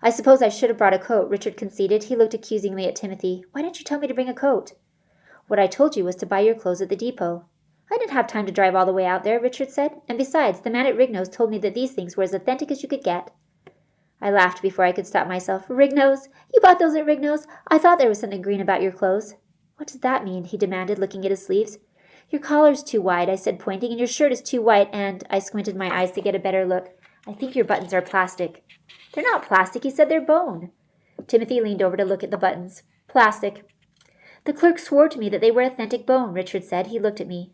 I suppose I should have brought a coat, Richard conceded. He looked accusingly at Timothy. Why didn't you tell me to bring a coat? What I told you was to buy your clothes at the depot. I didn't have time to drive all the way out there, Richard said. And besides, the man at Rignow's told me that these things were as authentic as you could get. I laughed before I could stop myself. Rignow's? You bought those at Rignow's? I thought there was something green about your clothes. What does that mean? He demanded, looking at his sleeves. Your collar's too wide, I said, pointing, and your shirt is too white, and I squinted my eyes to get a better look. I think your buttons are plastic. They're not plastic, he said, they're bone. Timothy leaned over to look at the buttons. Plastic. The clerk swore to me that they were authentic bone, Richard said. He looked at me.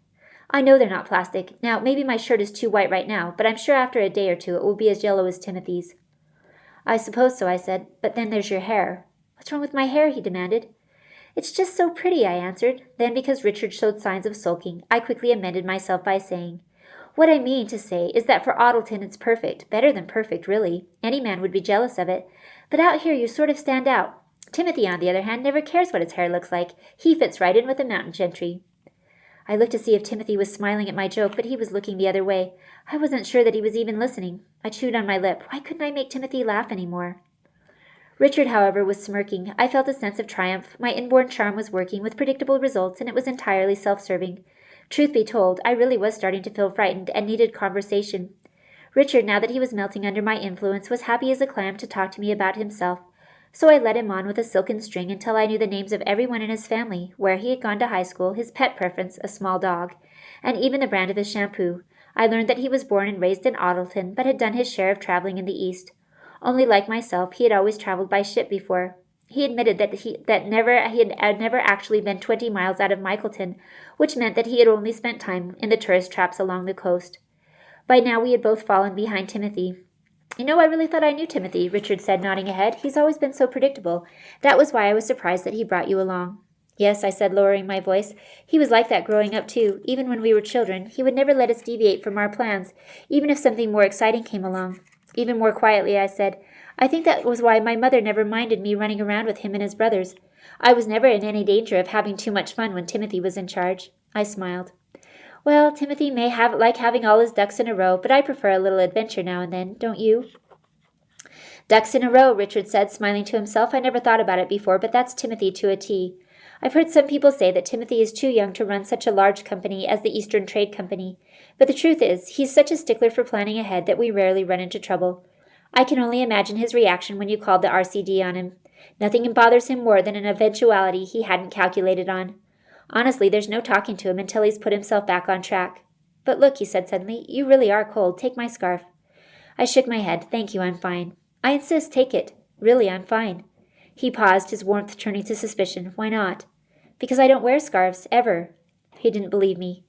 I know they're not plastic. Now, maybe my shirt is too white right now, but I'm sure after a day or two it will be as yellow as Timothy's. I suppose so, I said, but then there's your hair. What's wrong with my hair? He demanded. It's just so pretty, I answered. Then, because Richard showed signs of sulking, I quickly amended myself by saying, What I mean to say is that for Ottleton it's perfect, better than perfect, really. Any man would be jealous of it. But out here you sort of stand out. Timothy, on the other hand, never cares what his hair looks like. He fits right in with the mountain gentry. I looked to see if Timothy was smiling at my joke, but he was looking the other way. I wasn't sure that he was even listening. I chewed on my lip. Why couldn't I make Timothy laugh any more? Richard, however, was smirking. I felt a sense of triumph. My inborn charm was working, with predictable results, and it was entirely self-serving. Truth be told, I really was starting to feel frightened and needed conversation. Richard, now that he was melting under my influence, was happy as a clam to talk to me about himself. So I led him on with a silken string until I knew the names of everyone in his family, where he had gone to high school, his pet preference, a small dog, and even the brand of his shampoo. I learned that he was born and raised in Ottleton, but had done his share of traveling in the East. Only like myself, he had always traveled by ship before. He admitted that he had never actually been 20 miles out of Michaelton, which meant that he had only spent time in the tourist traps along the coast. By now we had both fallen behind Timothy. You know, I really thought I knew Timothy, Richard said, nodding ahead. He's always been so predictable. That was why I was surprised that he brought you along. Yes, I said, lowering my voice. He was like that growing up, too. Even when we were children, he would never let us deviate from our plans, even if something more exciting came along. Even more quietly, I said, I think that was why my mother never minded me running around with him and his brothers. I was never in any danger of having too much fun when Timothy was in charge. I smiled. Well, Timothy may like having all his ducks in a row, but I prefer a little adventure now and then, don't you? Ducks in a row, Richard said, smiling to himself. I never thought about it before, but that's Timothy to a T. I've heard some people say that Timothy is too young to run such a large company as the Eastern Trade Company, but the truth is, he's such a stickler for planning ahead that we rarely run into trouble. I can only imagine his reaction when you called the RCD on him. Nothing bothers him more than an eventuality he hadn't calculated on. Honestly, there's no talking to him until he's put himself back on track. But look, he said suddenly, you really are cold. Take my scarf. I shook my head. Thank you, I'm fine. I insist, take it. Really, I'm fine. He paused, his warmth turning to suspicion. Why not? Because I don't wear scarves, ever. He didn't believe me.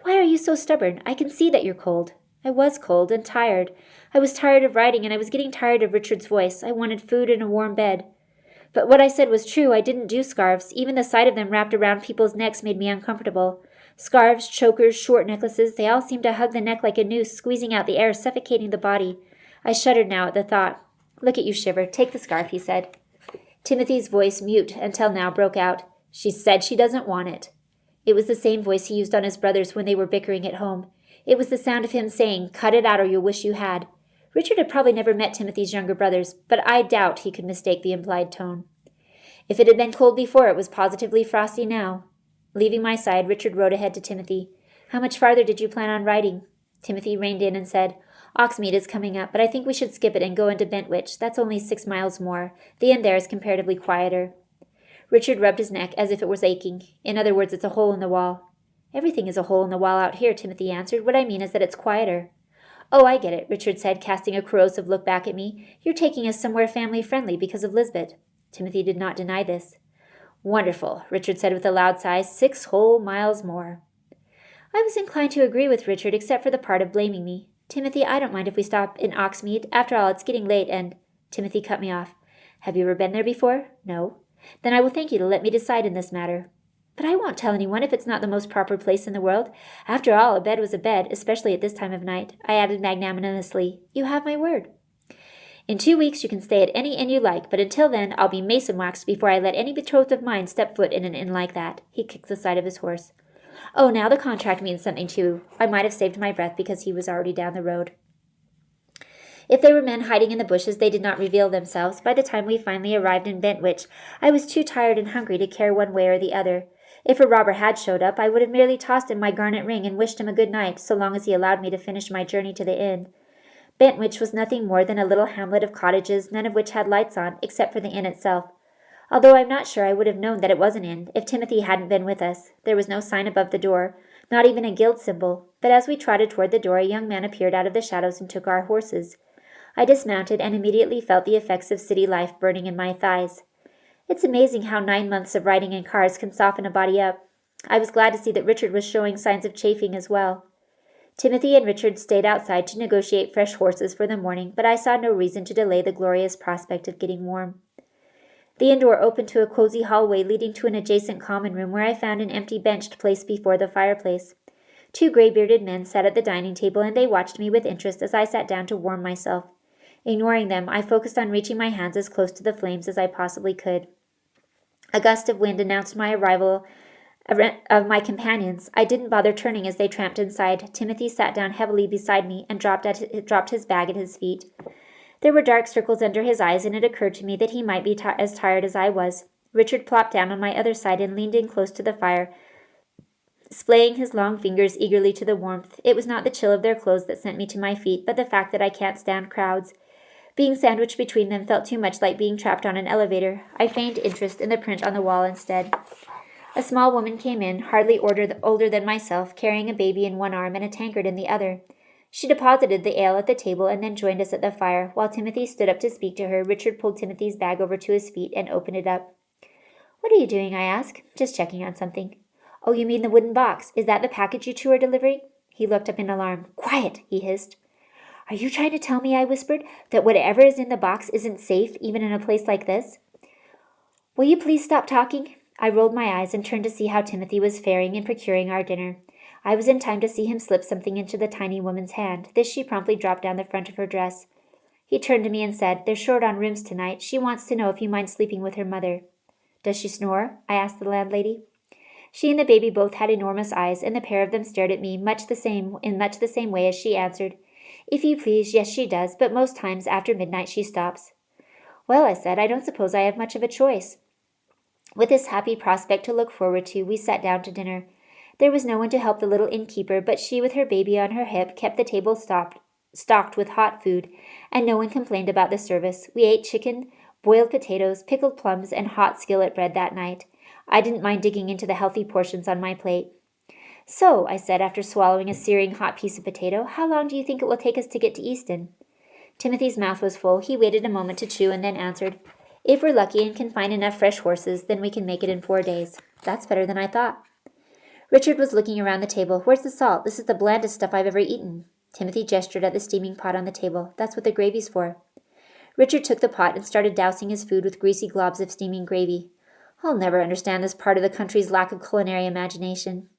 Why are you so stubborn? I can see that you're cold. I was cold and tired. I was tired of writing, and I was getting tired of Richard's voice. I wanted food and a warm bed. But what I said was true. I didn't do scarves. Even the sight of them wrapped around people's necks made me uncomfortable. Scarves, chokers, short necklaces, they all seemed to hug the neck like a noose, squeezing out the air, suffocating the body. I shuddered now at the thought. Look at you shiver. Take the scarf, he said. Timothy's voice, mute until now, broke out. She said she doesn't want it. It was the same voice he used on his brothers when they were bickering at home. It was the sound of him saying, cut it out or you'll wish you had. Richard had probably never met Timothy's younger brothers, but I doubt he could mistake the implied tone. If it had been cold before, it was positively frosty now. Leaving my side, Richard rode ahead to Timothy. How much farther did you plan on riding? Timothy reined in and said, Oxmead is coming up, but I think we should skip it and go into Bentwich. That's only 6 miles more. The end there is comparatively quieter. Richard rubbed his neck as if it was aching. In other words, it's a hole in the wall. Everything is a hole in the wall out here, Timothy answered. What I mean is that it's quieter. Oh, I get it, Richard said, casting a corrosive look back at me. You're taking us somewhere family-friendly because of Lisbette. Timothy did not deny this. Wonderful, Richard said with a loud sigh. 6 whole miles more. I was inclined to agree with Richard, except for the part of blaming me. Timothy, I don't mind if we stop in Oxmead. After all, it's getting late and— Timothy cut me off. Have you ever been there before? No. Then I will thank you to let me decide in this matter. But I won't tell anyone if it's not the most proper place in the world. After all, a bed was a bed, especially at this time of night. I added magnanimously, You have my word. In 2 weeks you can stay at any inn you like, but until then I'll be mason-waxed before I let any betrothed of mine step foot in an inn like that. He kicked the side of his horse. Oh, now the contract means something too. I might have saved my breath because he was already down the road. If they were men hiding in the bushes, they did not reveal themselves. By the time we finally arrived in Bentwich, I was too tired and hungry to care one way or the other. If a robber had showed up, I would have merely tossed him my garnet ring and wished him a good night, so long as he allowed me to finish my journey to the inn. Bentwich was nothing more than a little hamlet of cottages, none of which had lights on, except for the inn itself. Although I'm not sure I would have known that it was an inn if Timothy hadn't been with us. There was no sign above the door, not even a guild symbol, but as we trotted toward the door, a young man appeared out of the shadows and took our horses. I dismounted and immediately felt the effects of city life burning in my thighs. It's amazing how 9 months of riding in cars can soften a body up. I was glad to see that Richard was showing signs of chafing as well. Timothy and Richard stayed outside to negotiate fresh horses for the morning, but I saw no reason to delay the glorious prospect of getting warm. The inn door opened to a cozy hallway leading to an adjacent common room where I found an empty bench placed before the fireplace. 2 gray-bearded men sat at the dining table, and they watched me with interest as I sat down to warm myself. Ignoring them, I focused on reaching my hands as close to the flames as I possibly could. A gust of wind announced my arrival of my companions. I didn't bother turning as they tramped inside. Timothy sat down heavily beside me and dropped his bag at his feet. There were dark circles under his eyes, and it occurred to me that he might be as tired as I was. Richard plopped down on my other side and leaned in close to the fire, splaying his long fingers eagerly to the warmth. It was not the chill of their clothes that sent me to my feet, but the fact that I can't stand crowds. Being sandwiched between them felt too much like being trapped on an elevator. I feigned interest in the print on the wall instead. A small woman came in, hardly older than myself, carrying a baby in one arm and a tankard in the other. She deposited the ale at the table and then joined us at the fire. While Timothy stood up to speak to her, Richard pulled Timothy's bag over to his feet and opened it up. "What are you doing?" I asked. "Just checking on something." "Oh, you mean the wooden box. Is that the package you two are delivering?" He looked up in alarm. "Quiet!" he hissed. "Are you trying to tell me," I whispered, "that whatever is in the box isn't safe, even in a place like this?" "Will you please stop talking?" I rolled my eyes and turned to see how Timothy was faring in procuring our dinner. I was in time to see him slip something into the tiny woman's hand. This she promptly dropped down the front of her dress. He turned to me and said, "They're short on rooms tonight. She wants to know if you mind sleeping with her mother." "Does she snore?" I asked the landlady. She and the baby both had enormous eyes, and the pair of them stared at me in much the same way as she answered, "If you please, yes, she does, but most times after midnight she stops." "Well," I said, "I don't suppose I have much of a choice." With this happy prospect to look forward to, we sat down to dinner. There was no one to help the little innkeeper, but she, with her baby on her hip, kept the table stocked with hot food, and no one complained about the service. We ate chicken, boiled potatoes, pickled plums, and hot skillet bread that night. I didn't mind digging into the healthy portions on my plate. "So," I said after swallowing a searing hot piece of potato, "how long do you think it will take us to get to Easton?" Timothy's mouth was full. He waited a moment to chew and then answered, "If we're lucky and can find enough fresh horses, then we can make it in 4 days." "That's better than I thought." Richard was looking around the table. "Where's the salt? This is the blandest stuff I've ever eaten." Timothy gestured at the steaming pot on the table. "That's what the gravy's for." Richard took the pot and started dousing his food with greasy globs of steaming gravy. "I'll never understand this part of the country's lack of culinary imagination."